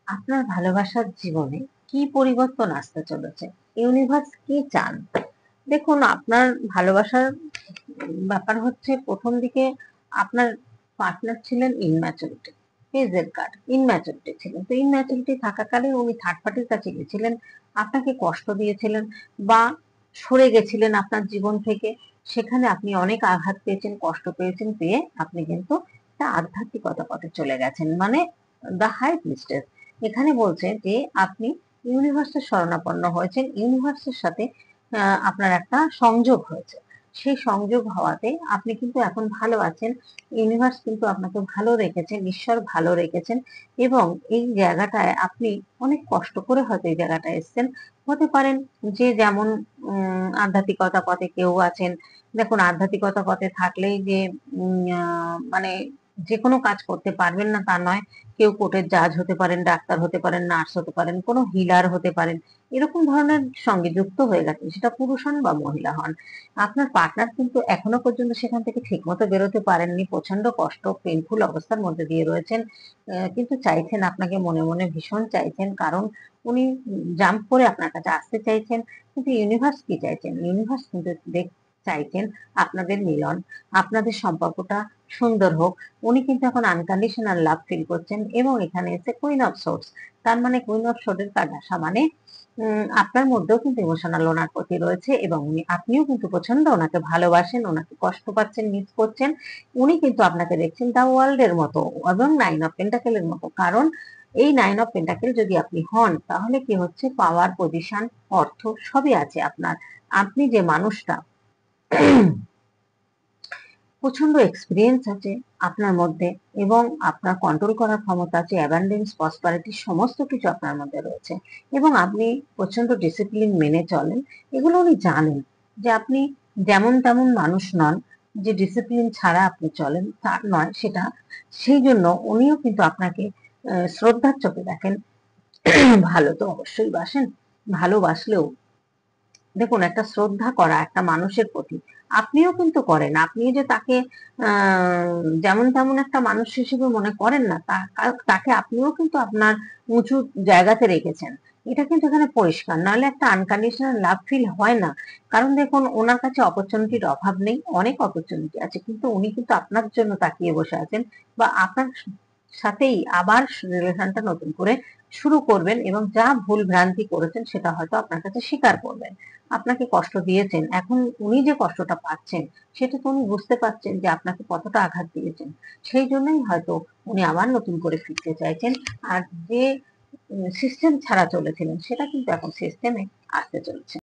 আপনার ভালোবাসার জীবনে কি পরিবর্তন আসতে চলেছে? ইউনিভার্স কি চান? দেখুন, আপনার ভালোবাসার ব্যাপার হচ্ছে, প্রথম দিকে আপনার পার্টনার ছিলেন ইনম্যাচুরিটি, পেজের কার্ড, ইনম্যাচুরিটি ছিলেন। তো ইনম্যাচুরিটি থাকাকালীন উনি থার্ড পার্টির কাছে গেছিলেন, আপনাকে কষ্ট দিয়েছিলেন বা সরে গেছিলেন আপনার জীবন থেকে। সেখানে আপনি অনেক আঘাত পেয়েছেন, কষ্ট পেয়েছেন, পেয়ে আপনি কিন্তু একটা আধ্যাত্মিকতা পথে চলে গেছেন, মানে দ্য হাই প্রিস্টেস। এখানে বলছে যে আপনি ইউনিভার্সের শরণাপন্ন হয়েছেন, ইউনিভার্সের সাথে আপনার একটা সংযোগ হয়েছে। সেই সংযোগ হওয়াতে আপনি কিন্তু এখন ভালো আছেন। ইউনিভার্স কিন্তু আপনাকে ভালো রেখেছেন, ঈশ্বর ভালো রেখেছেন। এবং এই জায়গাটায় আপনি অনেক কষ্ট করে হয়তো এই জায়গাটায় এসেছেন। হতে পারেন যে যেমন আধ্যাত্মিকতা পথে কেউ আছেন। দেখুন, আধ্যাত্মিকতা পথে থাকলেই যে মানে যে কোনো কাজ করতে পারবেন না তা নয়। কেউ কোর্টের জাজ হতে পারেন, ডাক্তার হতে পারেন, নার্স হতে পারেন, কোনো হিলার হতে পারেন। এরকম ধরনের সঙ্গে যুক্ত হয়ে গেছেন, সেটা পুরুষ হন বা মহিলা হন। আপনার পার্টনার কিন্তু এখনো পর্যন্ত সেখান থেকে ঠিকমতো বেরোতে পারেননি। প্রচন্ড কষ্ট, পেইনফুল অবস্থার মধ্যে দিয়ে রয়েছেন। কিন্তু চাইছেন আপনাকে, মনে মনে ভীষণ চাইছেন, কারণ উনি জাম্প করে আপনার কাছে আসতে চাইছেন। কিন্তু ইউনিভার্স কি চাইছেন? ইউনিভার্স কিন্তু চাইছেন আপনাদের মিলন, আপনাদের সম্পর্কটা সুন্দর হোক। উনি কিন্তু এখন আনকন্ডিশনাল লাভ ফিল করছেন। এবং এখানে এসে কুইন অফ সোর্স, তার মানে কুইন অফ সোর্সের কার্ড আসা মানে আপনার মধ্যেও কিন্তু ইমোশনাল ওনার প্রতি রয়েছে, এবং আপনিও কিন্তু প্রচন্ড ওনাকে ভালোবাসেন, ওনাকে কষ্ট পাচ্ছেন, মিস করছেন। উনি কিন্তু আপনাকে দেখছেন দ্য ওয়ার্ল্ড এর মতো এবং নাইন অফ পেন্টাকেল এর মতো। কারণ এই নাইন অফ পেন্টাকেল যদি আপনি হন, তাহলে কি হচ্ছে, পাওয়ার, পজিশন, অর্থ সবই আছে আপনার। আপনি যে মানুষটা প্রচন্ড এক্সপিরিয়েন্স আছে আপনার মধ্যে, এবং আপনার কন্ট্রোল করার ক্ষমতা আছে, অ্যাবান্ডেন্স, প্রসপারিটি সমস্ত কিছু আপনার মধ্যে রয়েছে। এবং আপনি প্রচন্ড ডিসিপ্লিন মেনে চলেন। এগুলো উনি জানেন যে আপনি যেমন তেমন মানুষ নন, যে ডিসিপ্লিন ছাড়া আপনি চলেন তার নয় সেটা। সেই জন্য উনিও কিন্তু আপনাকে শ্রদ্ধার চোখে দেখেন। ভালো তো অবশ্যই বাসেন, ভালোবাসলেও দেখুন, একটা শ্রদ্ধা করা একটা মানুষের প্রতি আপনিও কিন্তু করেন। আপনি যে তাকে যেমন তেমন একটা মানুষ হিসেবে মনে করেন না, তাকে আপনিও কিন্তু আপনার উঁচু জায়গাতে রেখেছেন। এটা কিন্তু এখানে পরিষ্কার, নাহলে একটা আনকন্ডিশনাল লাভ ফিল হয় না। কারণ দেখুন, ওনার কাছে অপরচুনিটির অভাব নেই, অনেক অপরচুনিটি আছে, কিন্তু উনি কিন্তু আপনার জন্য তাকিয়ে বসে আছেন, বা আপনার সাথেই আবার রিলেশনটা নতুন করে শুরু করবেন, এবং যা ভুল ভ্রান্তি করেছেন সেটা হয়তো আপনার কাছে স্বীকার করবেন। আপনাকে কষ্ট দিয়েছেন, এখন উনি যে কষ্টটা পাচ্ছেন সেটা তো উনি বুঝতে পারছেন যে আপনাকে কতটা আঘাত দিয়েছেন। সেই জন্যই হয়তো উনি আবার নতুন করে ফিরতে চাইছেন। আর যে সিস্টেম ছাড়া চলেছিলেন, সেটা কিন্তু এখন সিস্টেমে আসতে চলেছে।